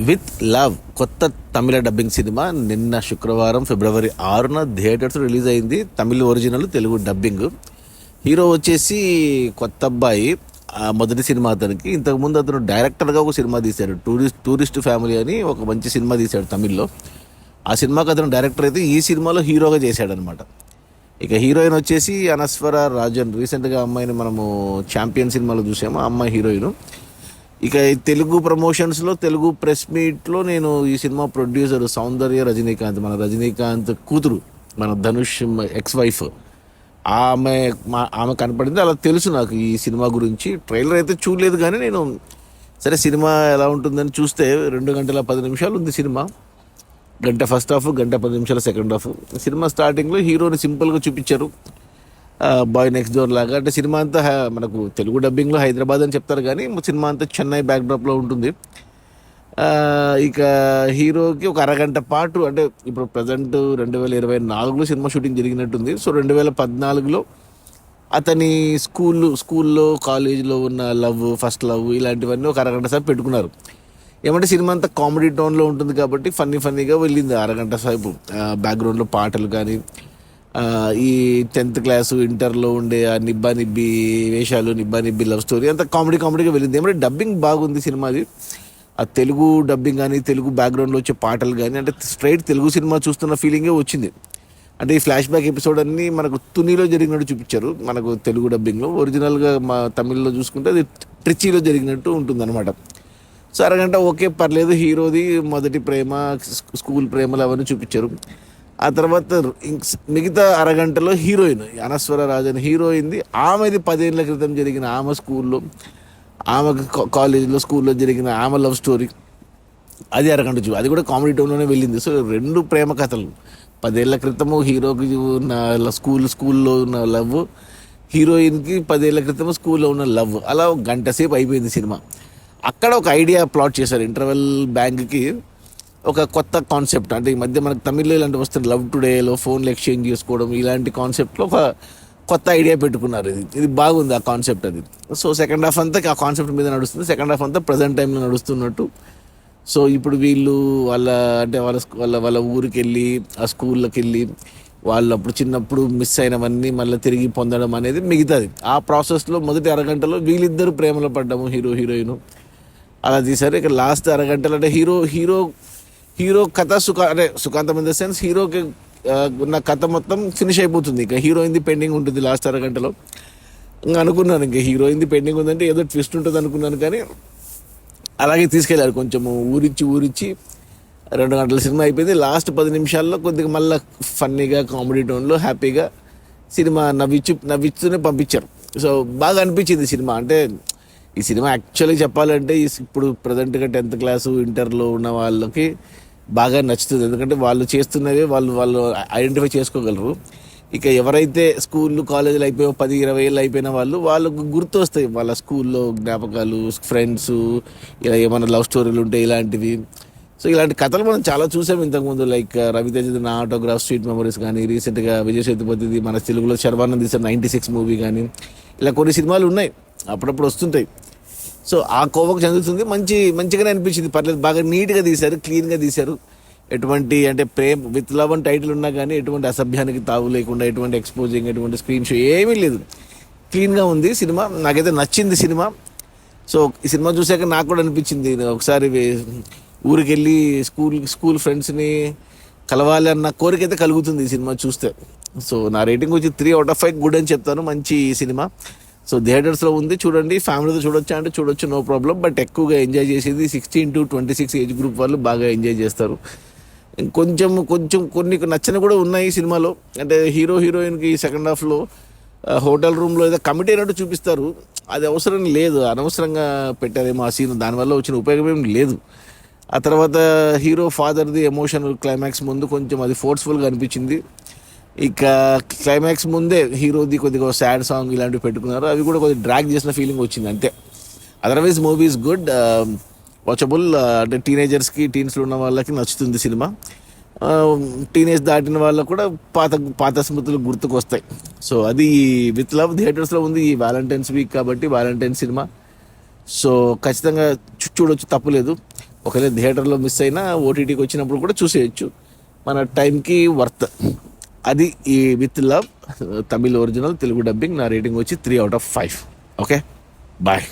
With love కొత్త తమిళ dubbing cinema నిన్న శుక్రవారం ఫిబ్రవరి 6న థియేటర్స్ రిలీజ్ అయింది. తమిళ ఒరిజినల్, తెలుగు డబ్బింగ్. హీరో వచ్చేసి కొత్త అబ్బాయి. మొదటి సినిమా అతనికి. ఇంతకుముందు అతను డైరెక్టర్గా ఒక సినిమా తీశాడు, టూరిస్ట్ ఫ్యామిలీ అని ఒక మంచి సినిమా తీశాడు తమిళ్లో. ఆ సినిమాకి అతను డైరెక్టర్ అయితే ఈ సినిమాలో హీరోగా చేశాడనమాట. ఇక హీరోయిన్ వచ్చేసి అనస్వర రాజన్. రీసెంట్గా అమ్మాయిని మనము ఛాంపియన్ సినిమాలో చూసాము, ఆ అమ్మాయి హీరోయిన్. ఇక తెలుగు ప్రమోషన్స్లో, తెలుగు ప్రెస్ మీట్లో నేను ఈ సినిమా ప్రొడ్యూసర్ సౌందర్య రజనీకాంత్, మన రజనీకాంత్ కూతురు, మన ధనుష్ ఎక్స్ వైఫ్, ఆమె కనపడింది. అలా తెలుసు నాకు ఈ సినిమా గురించి. ట్రైలర్ అయితే చూడలేదు, కానీ నేను సరే సినిమా ఎలా ఉంటుందని చూస్తే 2 గంటల 10 నిమిషాలు ఉంది సినిమా. గంట ఫస్ట్ హాఫ్, గంట 10 నిమిషాల సెకండ్ హాఫ్. సినిమా స్టార్టింగ్లో హీరోని సింపుల్గా చూపించారు, బాయ్ నెక్స్ట్ డోర్ లాగా. అంటే సినిమా అంతా మనకు తెలుగు డబ్బింగ్లో హైదరాబాద్ అని చెప్తారు, కానీ సినిమా అంతా చెన్నై బ్యాక్డ్రాప్లో ఉంటుంది. ఇక హీరోకి ఒక అరగంట పాటు, అంటే ఇప్పుడు ప్రజెంట్ 2024లో సినిమా షూటింగ్ జరిగినట్టుంది. సో 2014లో అతని స్కూల్లో కాలేజీలో ఉన్న లవ్, ఫస్ట్ లవ్, ఇలాంటివన్నీ ఒక అరగంట సేపు పెట్టుకున్నారు. ఏమంటే సినిమా అంతా కామెడీ టోన్లో ఉంటుంది కాబట్టి ఫన్నీగా వెళ్ళింది అరగంట సేపు. బ్యాక్గ్రౌండ్లో పాటలు కానీ, ఈ 10th క్లాసు ఇంటర్లో ఉండే ఆ నిబ్బి వేషాలు, నిబ్బి లవ్ స్టోరీ అంతా కామెడీగా వెళ్ళింది. ఏమంటే డబ్బింగ్ బాగుంది సినిమాది. ఆ తెలుగు డబ్బింగ్ కానీ, తెలుగు బ్యాక్గ్రౌండ్లో వచ్చే పాటలు కానీ, అంటే స్ట్రైట్ తెలుగు సినిమా చూస్తున్న ఫీలింగే వచ్చింది. అంటే ఈ ఫ్లాష్ బ్యాక్ ఎపిసోడ్ అన్నీ మనకు తునిలో జరిగినట్టు చూపించారు మనకు తెలుగు డబ్బింగ్లో. ఒరిజినల్గా మా తమిళ్లో చూసుకుంటే అది ట్రిచీలో జరిగినట్టు ఉంటుందన్నమాట. సో అరగంట ఓకే, పర్లేదు. హీరోది మొదటి ప్రేమ, స్కూల్ ప్రేమలు అవన్నీ చూపించారు. ఆ తర్వాత మిగతా అరగంటలో హీరోయిన్ అనస్వర రాజన్ హీరోయిన్ది. ఆమెది 10 ఏళ్ల క్రితం జరిగిన ఆమె స్కూల్లో, ఆమె కాలేజీలో, స్కూల్లో జరిగిన ఆమె లవ్ స్టోరీ, అది అరగంట అది కూడా కామెడీ టోన్లోనే వెళ్ళింది. సో 2 ప్రేమ కథలు. 10 ఏళ్ల క్రితము హీరోకి ఉన్న స్కూల్లో ఉన్న లవ్, హీరోయిన్కి 10 ఏళ్ల క్రితము స్కూల్లో ఉన్న లవ్. అలా గంట సేపు అయిపోయింది సినిమా. అక్కడ ఒక ఐడియా ప్లాట్ చేశారు. ఇంటర్వెల్ బ్యాంక్కి ఒక కొత్త కాన్సెప్ట్, అంటే ఈ మధ్య మనకు తమిళ్లో ఇలాంటి వస్తుంది, లవ్ టుడేలో ఫోన్లు ఎక్స్చేంజ్ చేసుకోవడం, ఇలాంటి కాన్సెప్ట్లో ఒక కొత్త ఐడియా పెట్టుకున్నారు. ఇది బాగుంది ఆ కాన్సెప్ట్ అది. సో సెకండ్ హాఫ్ అంతా ఆ కాన్సెప్ట్ మీద నడుస్తుంది. సెకండ్ హాఫ్ అంతా ప్రజెంట్ టైంలో నడుస్తున్నట్టు. సో ఇప్పుడు వీళ్ళు వాళ్ళ ఊరికి వెళ్ళి, ఆ స్కూల్లోకి వెళ్ళి, వాళ్ళు అప్పుడు చిన్నప్పుడు మిస్ అయినవన్నీ మళ్ళీ తిరిగి పొందడం అనేది మిగతాది. ఆ ప్రాసెస్లో మొదటి అరగంటలో వీళ్ళిద్దరు ప్రేమలో పడ్డాము, హీరోయిన్. అలా తీశారు. ఇక లాస్ట్ అరగంటలో అంటే హీరో కథ సుఖాంతం ఇన్ ద సెన్స్ హీరోకి ఉన్న కథ మొత్తం ఫినిష్ అయిపోతుంది. ఇక హీరోయిన్ది పెండింగ్ ఉంటుంది లాస్ట్ అరగంటలో. ఇంకా అనుకున్నాను ఇంకా హీరోయిన్ది పెండింగ్ ఉందంటే ఏదో ట్విస్ట్ ఉంటుంది అనుకున్నాను, కానీ అలాగే తీసుకెళ్ళారు. కొంచెము ఊరించి 2 గంటల సినిమా అయిపోయింది. లాస్ట్ 10 నిమిషాల్లో కొద్దిగా మళ్ళీ ఫన్నీగా, కామెడీ టోన్లో హ్యాపీగా సినిమా నవ్విస్తూనే పంపించారు. సో బాగా అనిపించింది సినిమా. అంటే ఈ సినిమా యాక్చువల్గా చెప్పాలంటే ఇప్పుడు ప్రజెంట్గా 10th క్లాసు ఇంటర్లో ఉన్న వాళ్ళకి బాగా నచ్చుతుంది. ఎందుకంటే వాళ్ళు చేస్తున్నవే వాళ్ళు ఐడెంటిఫై చేసుకోగలరు. ఇక ఎవరైతే స్కూళ్ళు, కాలేజీలు అయిపోయో 10-20 ఏళ్ళు అయిపోయిన వాళ్ళకు గుర్తు వస్తాయి వాళ్ళ స్కూల్లో జ్ఞాపకాలు, ఫ్రెండ్స్, ఇలా ఏమైనా లవ్ స్టోరీలు ఉంటే ఇలాంటివి. సో ఇలాంటి కథలు మనం చాలా చూసాం ఇంతకుముందు. లైక్ రవితేజది నా ఆటోగ్రాఫ్, స్వీట్ మెమరీస్ కానీ, రీసెంట్గా విజయ్ సేతుపతిది మన తెలుగులో శర్వానంద్ తీసిన 96 మూవీ కానీ, ఇలా కొన్ని సినిమాలు ఉన్నాయి, అప్పుడప్పుడు వస్తుంటాయి. సో ఆ కోవకు చెందుతుంది. మంచిగానే అనిపించింది, పర్లేదు. బాగా నీట్గా తీశారు, క్లీన్గా తీశారు. ఎటువంటి అంటే ప్రేమ్ విత్ లవ్ అని టైటిల్ ఉన్నా కానీ ఎటువంటి అసభ్యానికి తావు లేకుండా, ఎటువంటి ఎక్స్పోజింగ్, ఎటువంటి స్క్రీన్ షో ఏమీ లేదు. క్లీన్గా ఉంది సినిమా. నాకైతే నచ్చింది సినిమా. సో ఈ సినిమా చూసాక నాకు కూడా అనిపించింది ఒకసారి ఊరికి వెళ్ళి స్కూల్ ఫ్రెండ్స్ని కలవాలి అన్న కోరిక అయితే కలుగుతుంది ఈ సినిమా చూస్తే. సో నా రేటింగ్ వచ్చి 3/5 గుడ్ అని చెప్తాను. మంచి సినిమా. సో థియేటర్స్లో ఉంది, చూడండి. ఫ్యామిలీతో చూడొచ్చా అంటే చూడొచ్చు, నో ప్రాబ్లం. బట్ ఎక్కువగా ఎంజాయ్ చేసేది 16 to 26 ఏజ్ గ్రూప్ వాళ్ళు బాగా ఎంజాయ్ చేస్తారు. కొంచెం కొన్ని నచ్చని కూడా ఉన్నాయి సినిమాలో. అంటే హీరోయిన్కి సెకండ్ హాఫ్లో హోటల్ రూమ్లో ఏదో కమిటీ అయినట్టు చూపిస్తారు. అది అవసరం లేదు, అనవసరంగా పెట్టారేమో ఆ సీన్. దానివల్ల వచ్చిన ఉపయోగం ఏం లేదు. ఆ తర్వాత హీరో ఫాదర్ది ఎమోషనల్ క్లైమాక్స్ ముందు కొంచెం అది ఫోర్స్ఫుల్గా అనిపించింది. ఇక క్లైమాక్స్ ముందే హీరోది కొద్దిగా సాడ్ సాంగ్ ఇలాంటివి పెట్టుకున్నారు. అవి కూడా కొద్దిగా డ్రాగ్ చేసిన ఫీలింగ్ వచ్చింది అంతే. Otherwise movie is good, watchable. అంటే టీన్స్లో ఉన్న వాళ్ళకి నచ్చుతుంది సినిమా. టీనేజ్ దాటిన వాళ్ళకు కూడా పాత స్మృతులు గుర్తుకు వస్తాయి. సో అది విత్ లవ్ థియేటర్స్లో ఉంది. ఈ వ్యాలంటైన్స్ వీక్ కాబట్టి వ్యాలంటైన్స్ సినిమా. సో ఖచ్చితంగా చూడొచ్చు, తప్పులేదు. ఒకవేళ థియేటర్లో మిస్ అయినా ఓటీటీకి వచ్చినప్పుడు కూడా చూసేయచ్చు. మన టైంకి వర్త్. అది ఈ with love Tamil original Telugu dubbing. నా రేటింగ్ వచ్చి 3/5. Okay, bye.